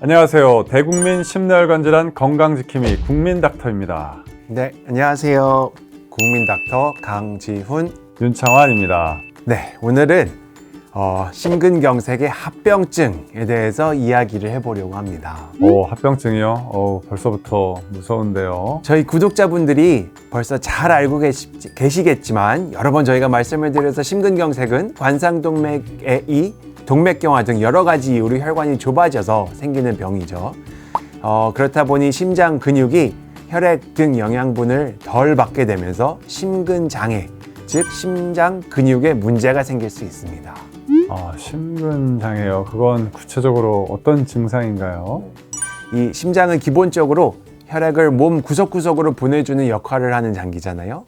안녕하세요. 대국민 심뇌혈관 질환 건강지킴이 국민닥터입니다. 네, 안녕하세요. 국민닥터 강지훈. 윤창환입니다. 네, 오늘은 심근경색의 합병증에 대해서 이야기를 해보려고 합니다. 합병증이요? 벌써부터 무서운데요. 저희 구독자분들이 벌써 잘 알고 계시겠지만 여러 번 저희가 말씀을 드려서 심근경색은 관상동맥의 이 동맥경화 등 여러 가지 이유로 혈관이 좁아져서 생기는 병이죠. 그렇다 보니 심장 근육이 혈액 등 영양분을 덜 받게 되면서 심근장애, 즉 심장 근육에 문제가 생길 수 있습니다. 심근장애요. 그건 구체적으로 어떤 증상인가요? 이 심장은 기본적으로 혈액을 몸 구석구석으로 보내주는 역할을 하는 장기잖아요.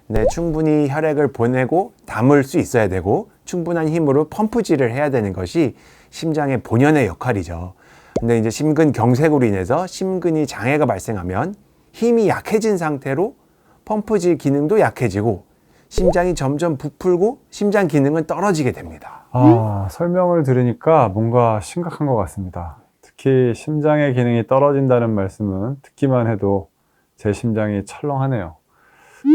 네, 충분히 혈액을 보내고 담을 수 있어야 되고 충분한 힘으로 펌프질을 해야 되는 것이 심장의 본연의 역할이죠. 근데 이제 심근경색으로 인해서 심근이 장애가 발생하면 힘이 약해진 상태로 펌프질 기능도 약해지고 심장이 점점 부풀고 심장 기능은 떨어지게 됩니다. 설명을 들으니까 뭔가 심각한 것 같습니다. 특히 심장의 기능이 떨어진다는 말씀은 듣기만 해도 제 심장이 철렁하네요.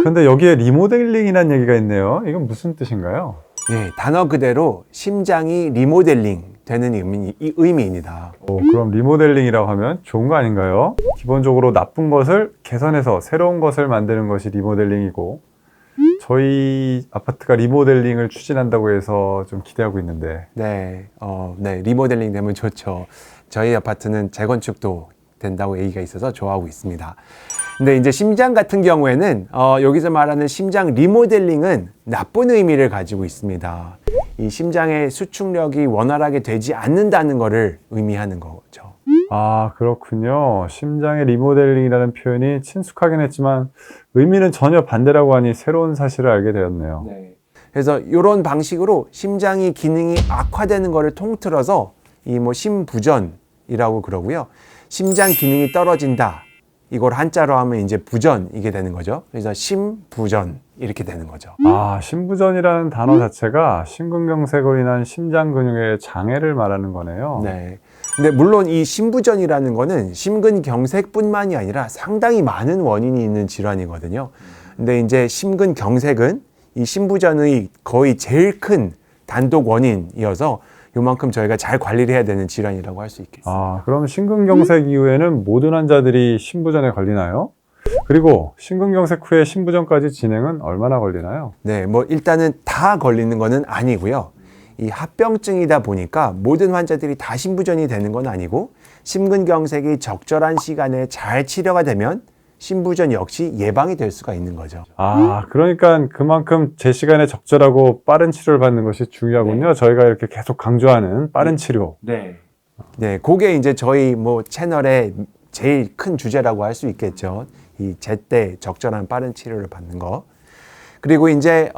그런데 여기에 리모델링이라는 얘기가 있네요. 이건 무슨 뜻인가요? 예, 단어 그대로 심장이 리모델링 되는 의미입니다. 그럼 리모델링이라고 하면 좋은 거 아닌가요? 기본적으로 나쁜 것을 개선해서 새로운 것을 만드는 것이 리모델링이고 저희 아파트가 리모델링을 추진한다고 해서 좀 기대하고 있는데. 네, 리모델링 되면 좋죠. 저희 아파트는 재건축도 된다고 얘기가 있어서 좋아하고 있습니다. 근데 이제 심장 같은 경우에는 여기서 말하는 심장 리모델링은 나쁜 의미를 가지고 있습니다. 이 심장의 수축력이 원활하게 되지 않는다는 것을 의미하는 거죠. 그렇군요. 심장의 리모델링이라는 표현이 친숙하긴 했지만 의미는 전혀 반대라고 하니 새로운 사실을 알게 되었네요. 네. 그래서 이런 방식으로 심장이 기능이 악화되는 것을 통틀어서 심부전이라고 그러고요. 심장 기능이 떨어진다. 이걸 한자로 하면 이제 부전 이게 되는 거죠. 그래서 심부전 이렇게 되는 거죠. 심부전이라는 단어 자체가 심근경색으로 인한 심장 근육의 장애를 말하는 거네요. 네. 근데 물론 이 심부전이라는 거는 심근경색뿐만이 아니라 상당히 많은 원인이 있는 질환이거든요. 근데 이제 심근경색은 이 심부전의 거의 제일 큰 단독 원인이어서 요만큼 저희가 잘 관리를 해야 되는 질환이라고 할 수 있겠습니다. 그럼 심근경색 이후에는 모든 환자들이 심부전에 걸리나요? 그리고 심근경색 후에 심부전까지 진행은 얼마나 걸리나요? 네, 일단은 다 걸리는 거는 아니고요. 이 합병증이다 보니까 모든 환자들이 다 심부전이 되는 건 아니고 심근경색이 적절한 시간에 잘 치료가 되면 심부전 역시 예방이 될 수가 있는 거죠. 그러니까 그만큼 제 시간에 적절하고 빠른 치료를 받는 것이 중요하군요. 네. 저희가 이렇게 계속 강조하는 빠른 치료. 네, 그게 이제 저희 채널의 제일 큰 주제라고 할 수 있겠죠. 이 제때 적절한 빠른 치료를 받는 거. 그리고 이제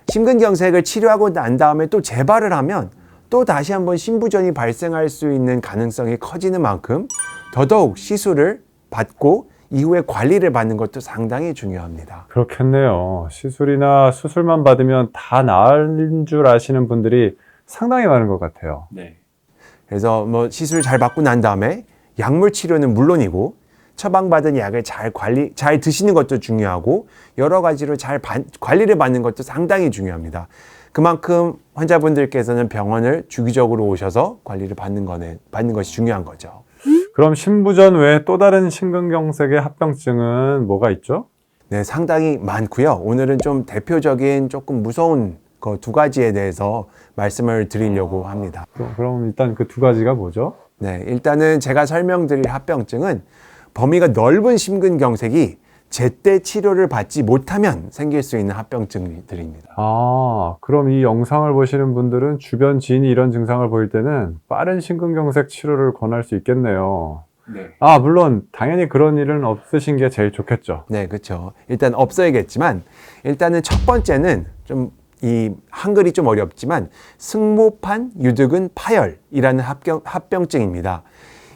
심근경색을 치료하고 난 다음에 또 재발을 하면 또 다시 한번 심부전이 발생할 수 있는 가능성이 커지는 만큼 더더욱 시술을 받고 이후에 관리를 받는 것도 상당히 중요합니다. 그렇겠네요. 시술이나 수술만 받으면 다 나은 줄 아시는 분들이 상당히 많은 것 같아요. 네. 그래서 시술 잘 받고 난 다음에 약물 치료는 물론이고 처방받은 약을 잘 드시는 것도 중요하고 여러 가지로 잘 관리를 받는 것도 상당히 중요합니다. 그만큼 환자분들께서는 병원을 주기적으로 오셔서 관리를 받는 것이 중요한 거죠. 그럼 심부전 외에 또 다른 심근경색의 합병증은 뭐가 있죠? 네, 상당히 많고요. 오늘은 좀 대표적인 조금 무서운 그 두 가지에 대해서 말씀을 드리려고 합니다. 그럼 일단 그 두 가지가 뭐죠? 네, 일단은 제가 설명드릴 합병증은 범위가 넓은 심근경색이 제때 치료를 받지 못하면 생길 수 있는 합병증들입니다. 그럼 이 영상을 보시는 분들은 주변 지인이 이런 증상을 보일 때는 빠른 심근경색 치료를 권할 수 있겠네요. 네. 물론 당연히 그런 일은 없으신 게 제일 좋겠죠. 네, 그렇죠. 일단 없어야겠지만 일단은 첫 번째는 이 한글이 좀 어렵지만 승모판 유두근 파열이라는 합병증입니다.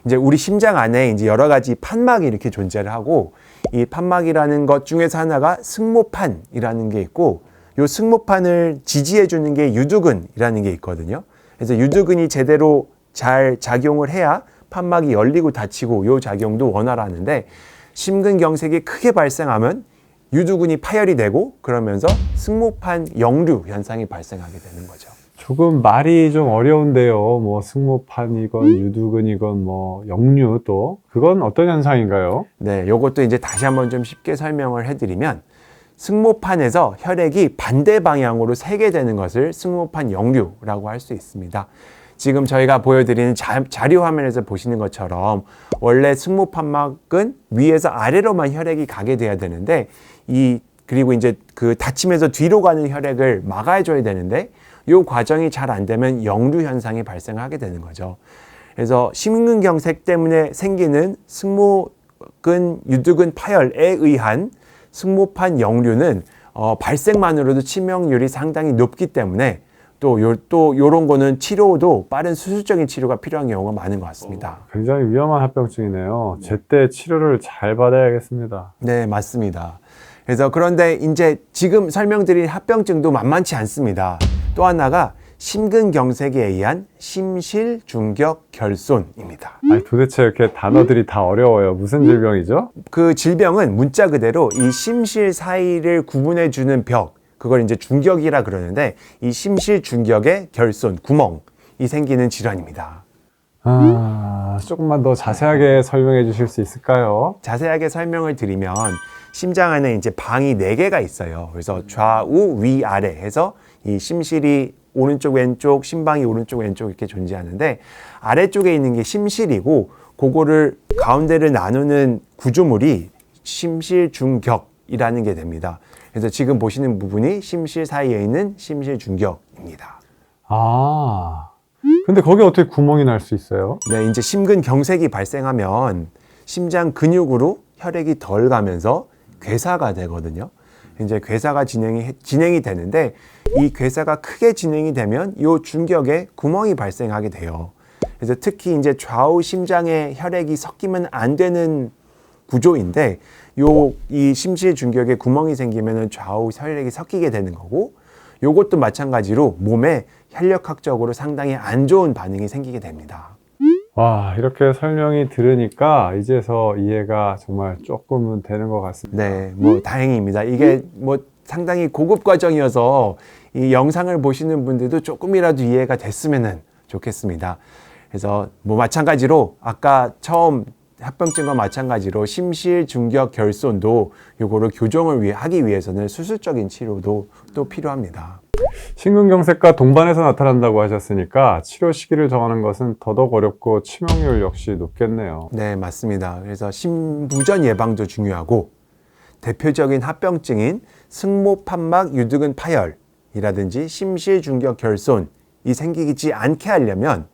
이제 우리 심장 안에 이제 여러 가지 판막이 이렇게 존재를 하고 이 판막이라는 것 중에서 하나가 승모판이라는 게 있고 요 승모판을 지지해 주는 게 유두근이라는 게 있거든요. 그래서 유두근이 제대로 잘 작용을 해야 판막이 열리고 닫히고 요 작용도 원활하는데 심근경색이 크게 발생하면 유두근이 파열이 되고 그러면서 승모판 역류 현상이 발생하게 되는 거죠. 조금 말이 좀 어려운데요. 뭐 승모판이건 유두근이건 뭐 역류 또 그건 어떤 현상인가요? 네, 요것도 이제 다시 한번 좀 쉽게 설명을 해드리면 승모판에서 혈액이 반대 방향으로 새게 되는 것을 승모판 역류라고 할 수 있습니다. 지금 저희가 보여드리는 자료 화면에서 보시는 것처럼 원래 승모판막은 위에서 아래로만 혈액이 가게 돼야 되는데 그리고 이제 그 닫히면서 뒤로 가는 혈액을 막아줘야 되는데 이 과정이 잘 안 되면 역류 현상이 발생하게 되는 거죠. 그래서 심근경색 때문에 생기는 승모근 유두근 파열에 의한 승모판 역류는 발생만으로도 치명률이 상당히 높기 때문에 또 요런 거는 치료도 빠른 수술적인 치료가 필요한 경우가 많은 것 같습니다. 굉장히 위험한 합병증이네요. 제때 치료를 잘 받아야겠습니다. 네, 맞습니다. 그래서 그런데 이제 지금 설명드린 합병증도 만만치 않습니다. 또 하나가 심근경색에 의한 심실중격결손입니다. 아니, 도대체 이렇게 단어들이 다 어려워요. 무슨 질병이죠? 그 질병은 문자 그대로 이 심실 사이를 구분해주는 벽, 그걸 이제 중격이라 그러는데 이 심실중격의 결손, 구멍이 생기는 질환입니다. 조금만 더 자세하게 설명해 주실 수 있을까요? 자세하게 설명을 드리면 심장 안에 이제 방이 4개가 있어요. 그래서 좌우 위아래 해서 이 심실이 오른쪽 왼쪽, 심방이 오른쪽 왼쪽 이렇게 존재하는데 아래쪽에 있는 게 심실이고 그거를 가운데를 나누는 구조물이 심실중격이라는 게 됩니다. 그래서 지금 보시는 부분이 심실 사이에 있는 심실중격입니다. 근데 거기 어떻게 구멍이 날 수 있어요? 네, 이제 심근경색이 발생하면 심장 근육으로 혈액이 덜 가면서 괴사가 되거든요. 이제 괴사가 진행이 되는데 이 괴사가 크게 진행이 되면 이 중격에 구멍이 발생하게 돼요. 그래서 특히 이제 좌우 심장에 혈액이 섞이면 안 되는 구조인데 이 심실 중격에 구멍이 생기면 좌우 혈액이 섞이게 되는 거고 요것도 마찬가지로 몸에 혈력학적으로 상당히 안 좋은 반응이 생기게 됩니다. 와, 이렇게 설명이 들으니까 이제서 이해가 정말 조금은 되는 것 같습니다. 네, 뭐 다행입니다. 이게 뭐 상당히 고급 과정이어서 이 영상을 보시는 분들도 조금이라도 이해가 됐으면 좋겠습니다. 그래서 뭐 마찬가지로 아까 처음 합병증과 마찬가지로 심실중격결손도 요거를 교정을 하기 위해서는 수술적인 치료도 또 필요합니다. 심근경색과 동반해서 나타난다고 하셨으니까 치료 시기를 정하는 것은 더더욱 어렵고 치명률 역시 높겠네요. 네, 맞습니다. 그래서 심부전 예방도 중요하고 대표적인 합병증인 승모판막 유두근 파열이라든지 심실중격결손이 생기지 않게 하려면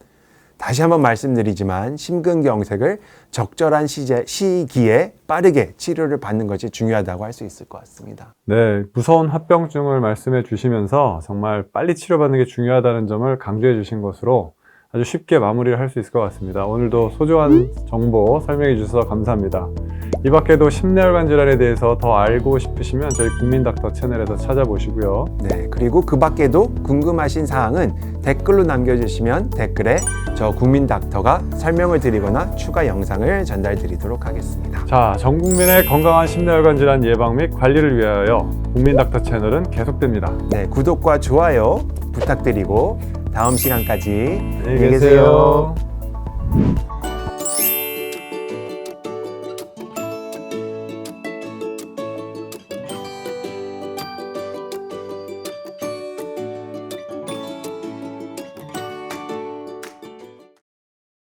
다시 한번 말씀드리지만 심근경색을 적절한 시기에 빠르게 치료를 받는 것이 중요하다고 할 수 있을 것 같습니다. 네, 무서운 합병증을 말씀해 주시면서 정말 빨리 치료받는 게 중요하다는 점을 강조해 주신 것으로 아주 쉽게 마무리를 할 수 있을 것 같습니다. 오늘도 소중한 정보 설명해 주셔서 감사합니다. 이 밖에도 심내혈관 질환에 대해서 더 알고 싶으시면 저희 국민닥터 채널에서 찾아보시고요. 네, 그리고 그 밖에도 궁금하신 사항은 댓글로 남겨주시면 댓글에 저 국민닥터가 설명을 드리거나 추가 영상을 전달 드리도록 하겠습니다. 자, 전 국민의 건강한 심내혈관 질환 예방 및 관리를 위하여 국민닥터 채널은 계속됩니다. 네, 구독과 좋아요 부탁드리고 다음 시간까지 안녕히 계세요.